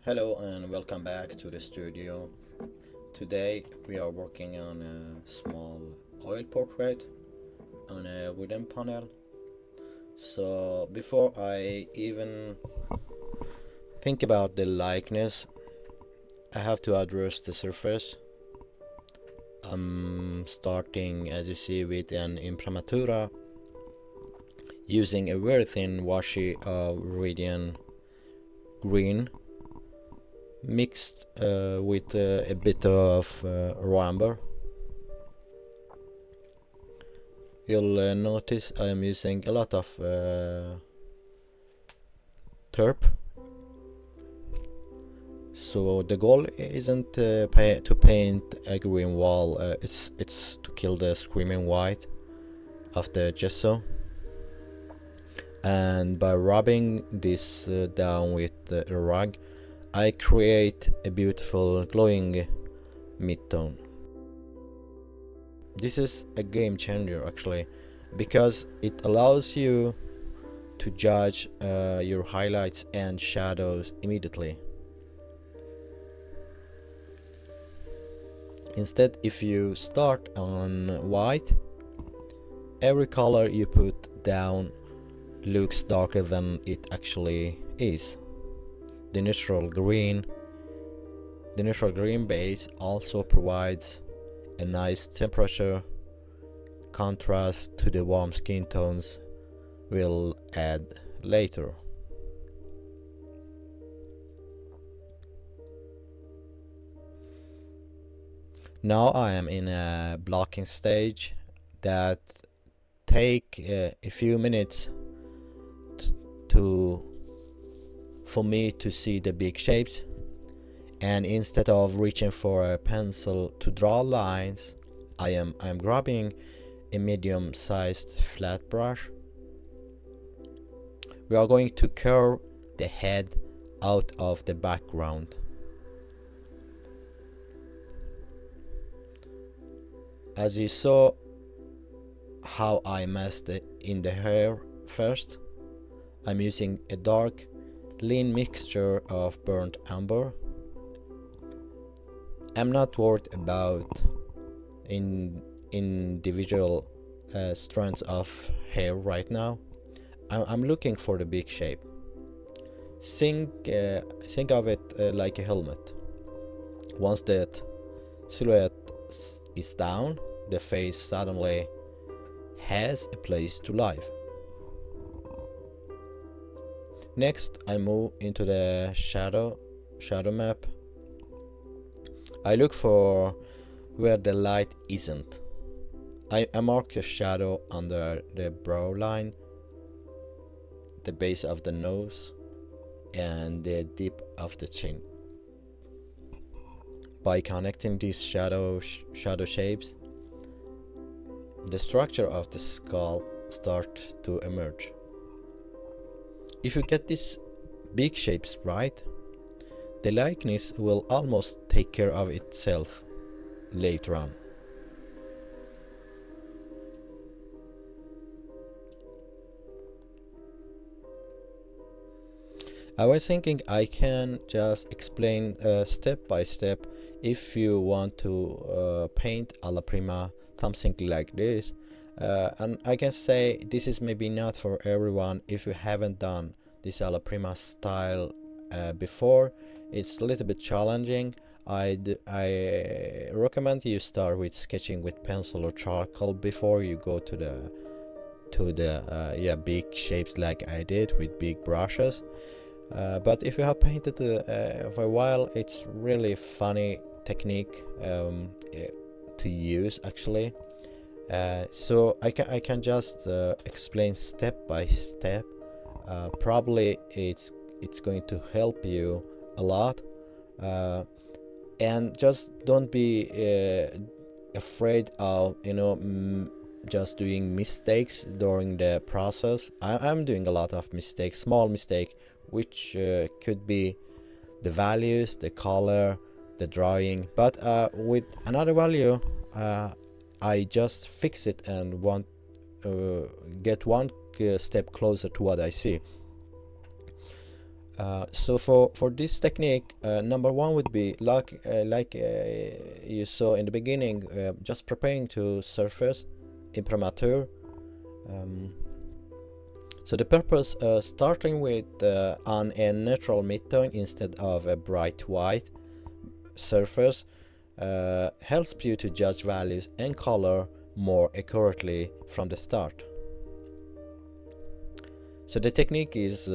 Hello and welcome back to the studio. Today we are working on a small oil portrait on a wooden panel. So before I even think about the likeness, I have to address the surface. I'm starting, as you see, with an imprimatura using a very thin washi of Viridian green mixed with a bit of raw amber. You'll notice I am using a lot of terp. So the goal isn't to paint a green wall, it's to kill the screaming white of the gesso. And by rubbing this down with a rag, I create a beautiful glowing mid-tone. This is a game changer actually, because it allows you to judge your highlights and shadows immediately. Instead, if you start on white, every color you put down looks darker than it actually is. The neutral green base also provides a nice temperature contrast to the warm skin tones we'll add later. Now I am in a blocking stage that take a few minutes for me to see the big shapes, and instead of reaching for a pencil to draw lines, I am grabbing a medium-sized flat brush. We are going to curve the head out of the background. As you saw how I messed in the hair first, I'm using a dark, lean mixture of burnt umber. I'm not worried about individual strands of hair right now. I'm looking for the big shape. Think of it like a helmet. Once that silhouette is down, the face suddenly has a place to live. Next, I move into the shadow map. I look for where the light isn't. I mark a shadow under the brow line, the base of the nose, and the tip of the chin. By connecting these shadow shapes, the structure of the skull starts to emerge. If you get these big shapes right, the likeness will almost take care of itself later on. I was thinking I can just explain step by step if you want to paint Alla Prima, something like this. And I can say this is maybe not for everyone if you haven't done this Alla Prima style before. It's a little bit challenging. I recommend you start with sketching with pencil or charcoal before you go to the big shapes like I did with big brushes. But if you have painted for a while, it's really funny technique to use actually. So I can just explain step by step. Probably it's going to help you a lot. And just don't be afraid of just doing mistakes during the process. I'm doing a lot of mistakes, small mistake, which could be the values, the color, the drawing. But with another value, I just fix it and get one step closer to what I see. So for this technique, number one would be like you saw in the beginning, just preparing to surface imprimatur. Um, so the purpose, starting with on a neutral midtone instead of a bright white surface, helps you to judge values and color more accurately from the start. So the technique is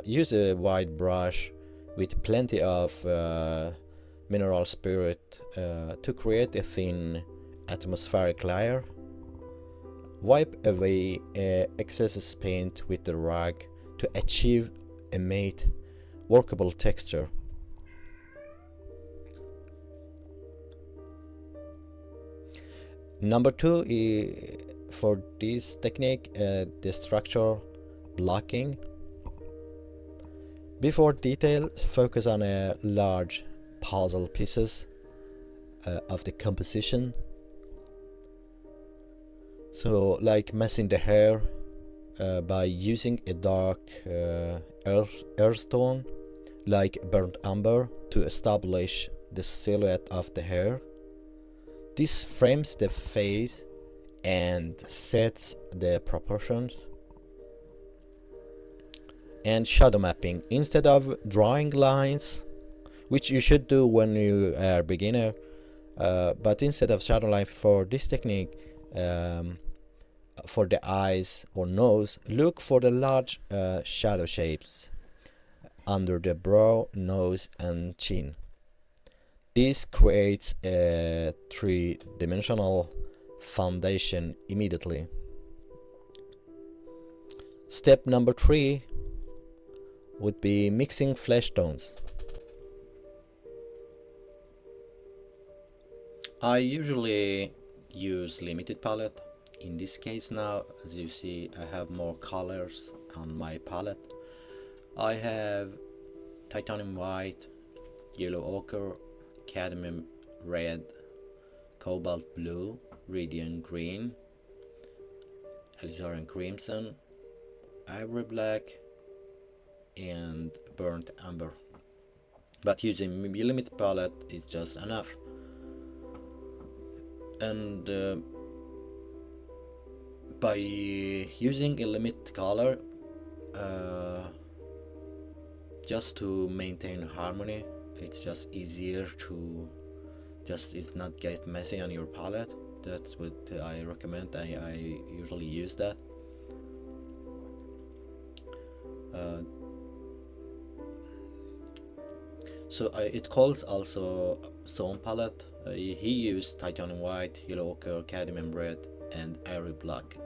use a white brush with plenty of mineral spirit to create a thin atmospheric layer. Wipe away excess paint with the rag to achieve a matte, workable texture. Number two, for this technique, the structure blocking. Before detail, focus on a large puzzle pieces of the composition. So like messing the hair by using a dark earth tone like burnt umber to establish the silhouette of the hair. This frames the face and sets the proportions. And shadow mapping. Instead of drawing lines, which you should do when you are a beginner, but instead of shadow line for this technique, for the eyes or nose, look for the large shadow shapes under the brow, nose and chin. This creates a three-dimensional foundation immediately. Step number 3 would be mixing flesh tones. I usually use limited palette. In this case now, as you see, I have more colors on my palette. I have titanium white, yellow ochre, cadmium red, cobalt blue, radiant green, alizarin crimson, ivory black, and burnt umber. But using limited palette is just enough. And by using a limit color, just to maintain harmony, it's just easier to it's not get messy on your palette. That's what I recommend. I usually use that. So it calls also stone palette. He used titanium white, yellow ochre, cadmium red, and ivory black.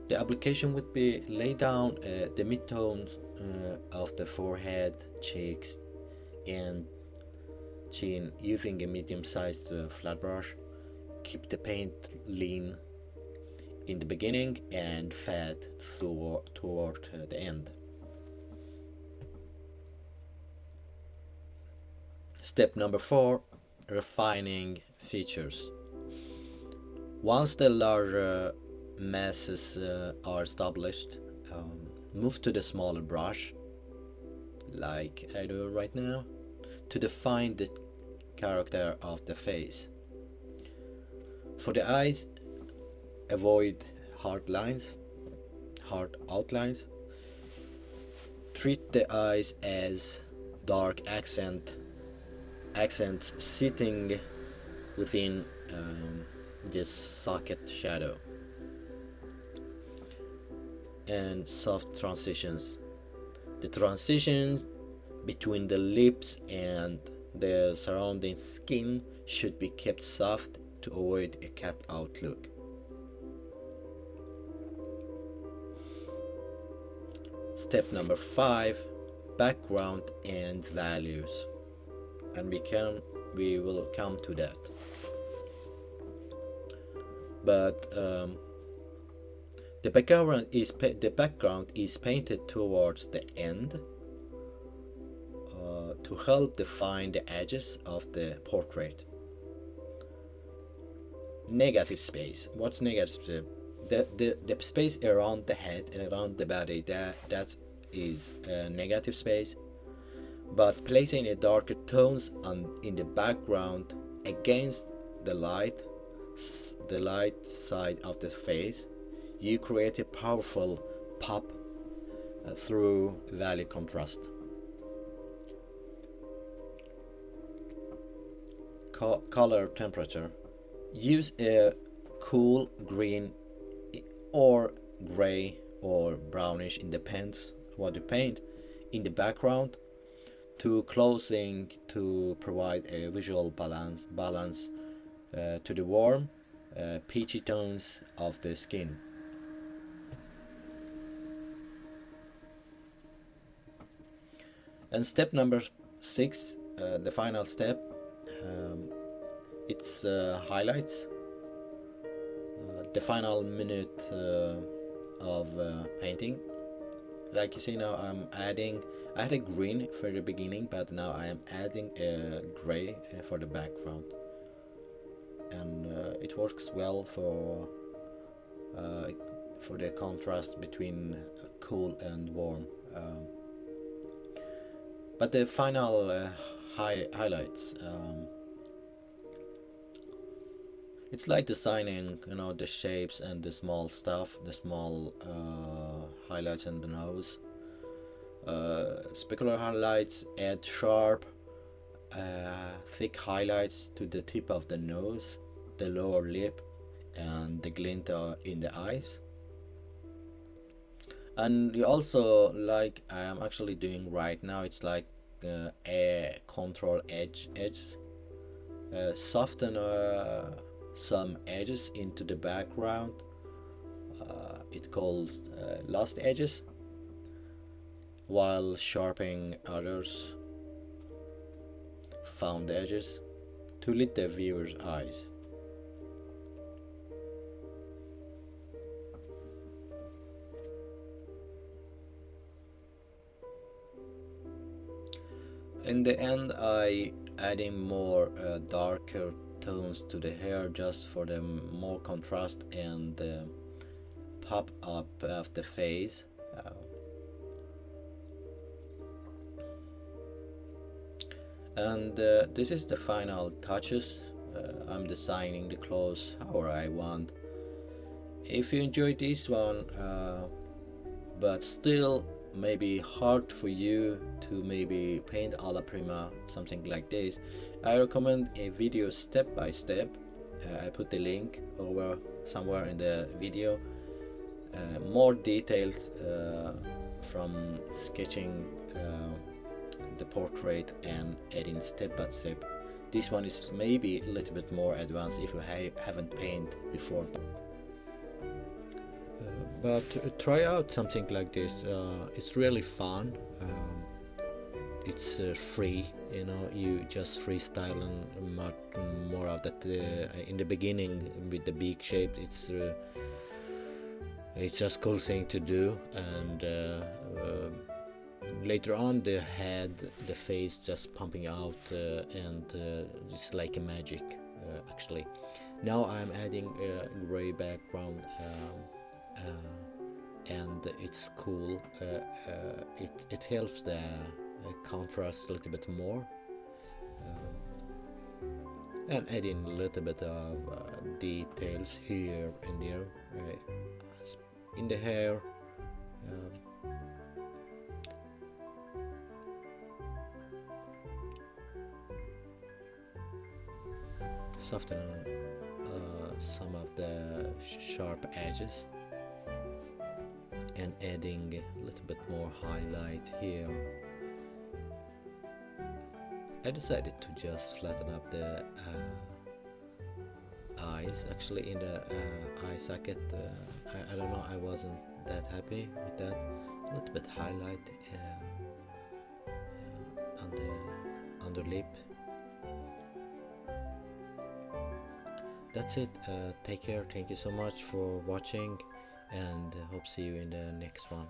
The application would be lay down the midtones of the forehead, cheeks, and chin using a medium-sized flat brush. Keep the paint lean in the beginning and fat toward the end. Step number 4, refining features. Once the larger masses are established, move to the smaller brush, like I do right now, to define the character of the face. For the eyes, avoid hard outlines. Treat the eyes as dark accents sitting within this socket shadow. And soft transitions. The transitions between the lips and the surrounding skin should be kept soft to avoid a cut out look. Step number 5, background and values, and we will come to that. But the background is painted towards the end to help define the edges of the portrait. negative space. What's negative space? The space around the head and around the body, that is negative space. But placing a darker tones in the background against the light side of the face, you create a powerful pop through value contrast. Color temperature. Use a cool green or gray or brownish, it depends what you paint, in the background to closing to provide a visual balance to the warm peachy tones of the skin. And step number 6, the final step, it's highlights. The final minute of painting. Like you see now, I had a green for the beginning, but now I am adding a gray for the background, and it works well for the contrast between cool and warm. But the final highlights, it's like designing, the shapes and the small stuff, the small highlights in the nose. Specular highlights add sharp, thick highlights to the tip of the nose, the lower lip, and the glint in the eyes. And you also, like I am actually doing right now, it's like a control edges, soften some edges into the background. It calls lost edges, while sharpening others found edges to lead the viewer's eyes. In the end, I adding more darker tones to the hair just for the more contrast and pop up of the face. And this is the final touches. I'm designing the clothes however I want. If you enjoyed this one, but still maybe hard for you to maybe paint alla prima, something like this, I recommend a video step by step. I put the link over somewhere in the video. More details from sketching the portrait and adding step by step. This one is maybe a little bit more advanced if you haven't painted before. But try out something like this. It's really fun. It's free, you just freestyle and much more of that. In the beginning with the big shapes, it's just cool thing to do, and later on the head, the face just pumping out, and it's like a magic actually. Now I'm adding a gray background, and it's cool. It helps the contrast a little bit more, and adding a little bit of details here and there in the hair. Soften some of the sharp edges and adding a little bit more highlight here. I decided to just flatten up the eyes. Actually, in the eye socket, I don't know, I wasn't that happy with that. A little bit highlight on the underlip. That's it. Take care. Thank you so much for watching, and hope see you in the next one.